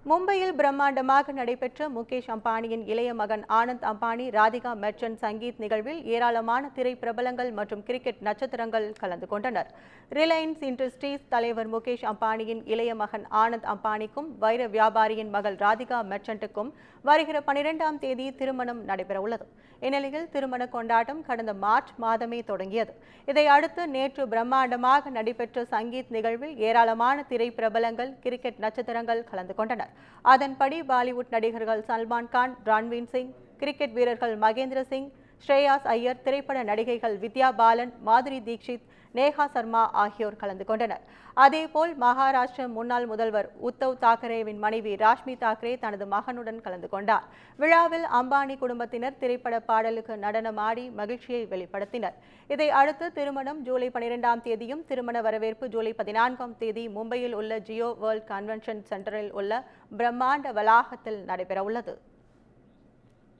மும்பையில் பிரம்மாண்டமாக நடைபெற்ற முகேஷ் அம்பானியின் இளைய மகன் ஆனந்த் அம்பானி ராதிகா மெர்ச்சன்ட் சங்கீத் நிகழ்வில் ஏராளமான திரை பிரபலங்கள் மற்றும் கிரிக்கெட் நட்சத்திரங்கள் கலந்து கொண்டனர். ரிலையன்ஸ் இண்டஸ்ட்ரீஸ் தலைவர் முகேஷ் அம்பானியின் இளைய மகன் ஆனந்த் அம்பானிக்கும் வைர வியாபாரியின் மகள் ராதிகா மெர்ச்சன்ட்டுக்கும் வருகிற 12ஆம் தேதி திருமணம் நடைபெறவுள்ளது. இந்நிலையில் திருமண கொண்டாட்டம் கடந்த மார்ச் மாதமே தொடங்கியது. இதையடுத்து நேற்று பிரம்மாண்டமாக நடைபெற்ற சங்கீத் நிகழ்வில் ஏராளமான திரை பிரபலங்கள், கிரிக்கெட் நட்சத்திரங்கள் கலந்து கொண்டனர். அதன்படி பாலிவுட் நடிகர்கள் சல்மான் கான், ரன்வீர் சிங், கிரிக்கெட் வீரர்கள் மகேந்திர சிங், ஸ்ரேயாஸ் ஐயர், திரைப்பட நடிகைகள் வித்யா பாலன், மாதுரி தீக்ஷித், நேஹா சர்மா ஆகியோர் கலந்து கொண்டனர். அதேபோல் மகாராஷ்டிர முன்னாள் முதல்வர் உத்தவ் தாக்கரேவின் மனைவி ராஷ்மி தாக்கரே தனது மகனுடன் கலந்து கொண்டார். விழாவில் அம்பானி குடும்பத்தினர் திரைப்பட பாடலுக்கு நடனமாடி மகிழ்ச்சியை வெளிப்படுத்தினர். இதை அடுத்து திருமணம் ஜூலை 12ஆம் தேதியும், திருமண வரவேற்பு ஜூலை 14ஆம் தேதி மும்பையில் உள்ள ஜியோ வேர்ல்ட் கன்வென்ஷன் சென்டரில் உள்ள பிரம்மாண்ட வளாகத்தில் நடைபெறவுள்ளது.